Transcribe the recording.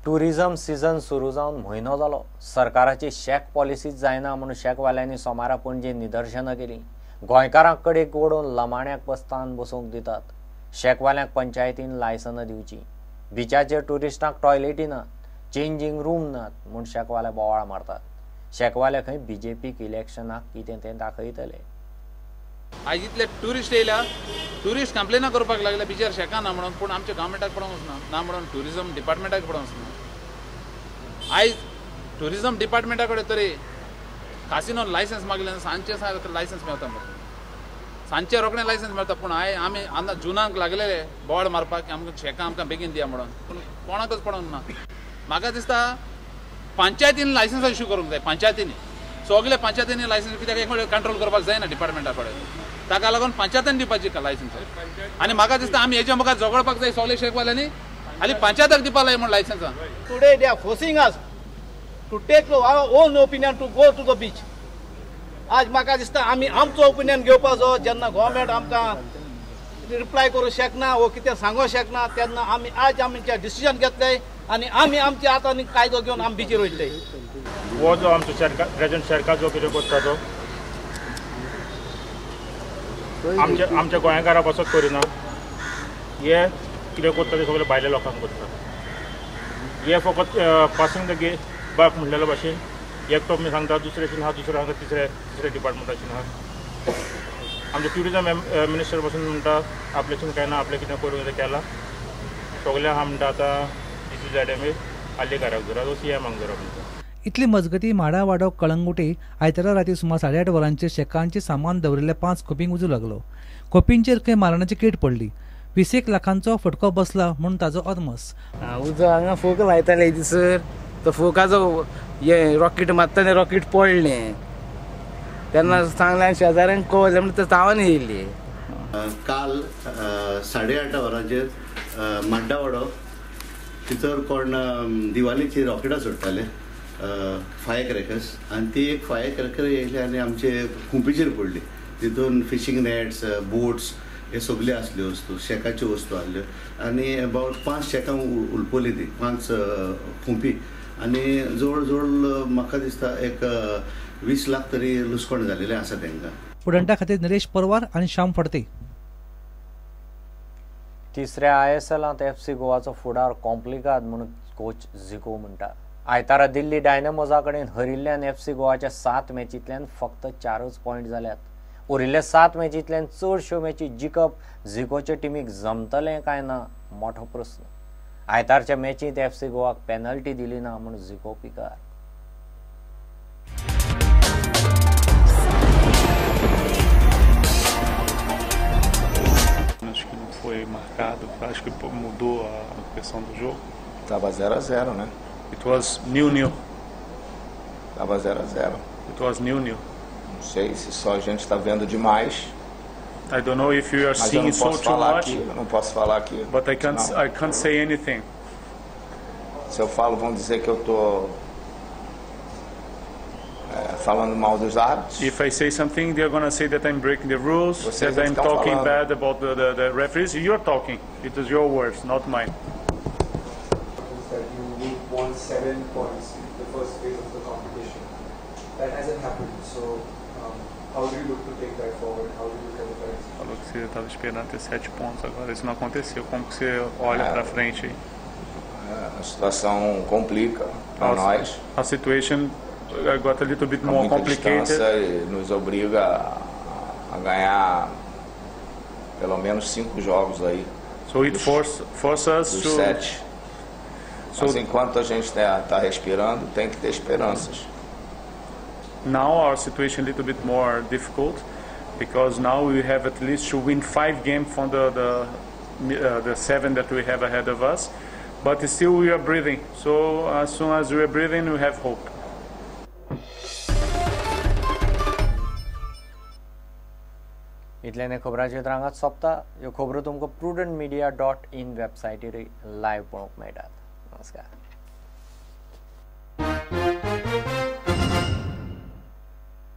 Tourism season सुरू जावन म्हयनो जालो. सरकाराची शेक पॉलिसीच जायना म्हणून शेकवाल्यांनी सोमारा पणजे निदर्शनां केली. गोंयकारांक कडेक ओडून लमाण्याक बसतान बसूंक दितात. शेकवाल्यांक पंचायतीन लायसनां दिवची. बिचाचेर टुरिस्टांक टॉयलेटी नात, चेंजिंग रूम नात म्हूण शेकवाले बोवाळ मारतात. शेकवाले खंय बीजेपीक इलेक्शनाक कितें तें दाखयतले. आयज इतले ट्युरिस्ट येयल्या, ट्युरिस्ट कंप्लेनां करपाक लागल्या बिचार शेकां ना म्हणून, पूण आमच्या गव्हर्मेंटाक पडोवंक ना म्हणून ट्युरिझम डिपार्टमेंटाक पडोवंक ना. आयज ट्युरिझम डिपार्टमेंटा कडेन तरी कासिनोन लायसन्स मागलें, सांजचे लायसन्स मेळटा म्हणून, सांजचे रोखडें लायसन्स मेळटा. पूण आमी आतां जुनाक लागलेले बोवाळ मारपाक आमकां शेकां आमकां बेगीन दिया म्हणून, पूण कोणाकच पडोवंक ना. म्हाका दिसता पंचायतीन लायसन्स इश्यू करूंक जाय. पंचायतींनी सगळे पंचायतींनी लायसन्स, कित्याक एक कंट्रोल करपाक जायना डिपार्टमेंटा कडेन. ताका लागून पंचायतान दिवपाची लायसन्स. आनी म्हाका दिसता आमी हेच्या मुखार झगडपाक जाय सगळे शेकवाल्यांनी, हाली पंचायताक दिवपाक जाय म्हूण लायसन्सां. Today they are forcing us to take our own opinion to go to the beach. आज म्हाका दिसता आमी आमचो ओपिनियन घेवपाचो. जेन्ना गव्हर्मेंट आमकां रिप्लाय करूंक शकना वो कितें सांगूंक शकना, तेन्ना आमी आज आमचें डिसिजन घेतलें आनी आमी आमच्या हातांनी कायदो घेवन आमी बिचीर वयतले. वो जो आमचो प्रेझेंट सरकार जो कितें करता तो आमच्या गोंयकारां बसत करिना. हे कितें करता ते सगळे भायल्या लोकांक करता. हे फकत पासींग द बाक म्हणलेल्या भाशेन एकटो मी सांगता, दुसऱ्याशी हा, दुसरो सांगता तिसऱ्या डिपार्टमेंटाची हा. आमचे ट्युरिझम मिनिस्टर पासून म्हणटा आपल्याच्यान कांय ना, आपलें कितें करूंक जाय केलां. सगळे हा म्हणटा आतां दिस इज एडॅमे आल्लेकाराक धरा, सीएमाक धरा म्हणटा. इतली मजगती म्हाडा वाडो कळंगुटे आयतारा राती सुमार 8:30 वरांचेर शेकांचे सामान दवरिल्ल्या 5 खोपींक उजू लागलो. खोपींचेर खंय मारणाची कीट पडली. 20 लाखांचो फटको बसला म्हूण ताजो अदमस. उजो हांगा फोक लायताले दिसर, तो फोकाचो हे रॉकेट मारताले, रॉकेट पडलें. तेन्ना सांगलें शेजाऱ्यांक कळलें म्हणून ते तावन येयले. काल 8:30 वरांचेर माड्डा वाडो तितर कोण दिवाळीची रॉकेटां सोडटाले, फायर क्रॅकर्स, आनी ती एक फायर क्रॅकर येयली आनी आमचे खुंपीचेर पडली. तितून फिशींग नॅट्स, बोट्स हे सगळे असल्यो वस्तू, शेकाच्यो वस्तू आहल्यो. आनी अबावट 5 शेकां उलपली ती, 5 खुंपी. आनी जवळ जवळ म्हाका दिसता एक 20 लाख तरी लुसकोण जालेलें आसा तांकां. उडंटा खातीर नरेश परवार आनी श्याम फडते. तिसऱ्या ISLांत FC गोवाचो फुडार कॉम्प्लिकाद म्हणून कोच झिको म्हणटा. आयतारा दिल्ली डायनामोजा कडेन हरिल्ल्यान FC गोवाच्या 7 मॅचींतल्यान फक्त 4च पॉयंट जाल्यात. उरिल्ल्या 7 मॅचींतल्यान चडश्यो मॅची जिखप झिकोचे टिमीक जमतलें काय ना मोठो प्रस्न. आयतारच्या मॅचींत FC गोवाक पेनल्टी दिली ना म्हूण झिको पिकार. Acho que não foi marcado, acho que mudou a questão do jogo. Tava 0-0, né? It was 0-0. Tava 0-0. It was 0-0. Não sei se só a gente está vendo demais. I don't know if you are Mas seeing so too much. Eu não posso falar aqui. But I can't say anything. Se eu falo, vão dizer que eu tô falando mal dos árbitros. If I say something, they're going to say that I'm breaking the rules, that I'm talking bad about the referees. You're talking. It is your words, not mine. You won 7 points in the first phase of the competition. That hasn't happened. So, how do you look to take that forward? How do you look at the current situation? Falou que você estava esperando ter 7 pontos, agora isso não aconteceu. Como que você olha para frente aí? A situação complica para nós. A situation got a little bit more complicated. E nos obriga a ganhar pelo menos 5 jogos aí. So it forces us dos to 7. Mas enquanto a gente está respirando, tem que ter esperanças. Now our situation a little bit more difficult because now we have at least to win 5 games from the 7 that we have ahead of us. But still we are breathing. So as soon as we are breathing, we have hope. इतल्यान खबरांची तरंगात सोंपता. ह्यो खबरो तुमकां prudentmedia.in वेबसायटीर live पळोवंक मेळटात. नमस्कार.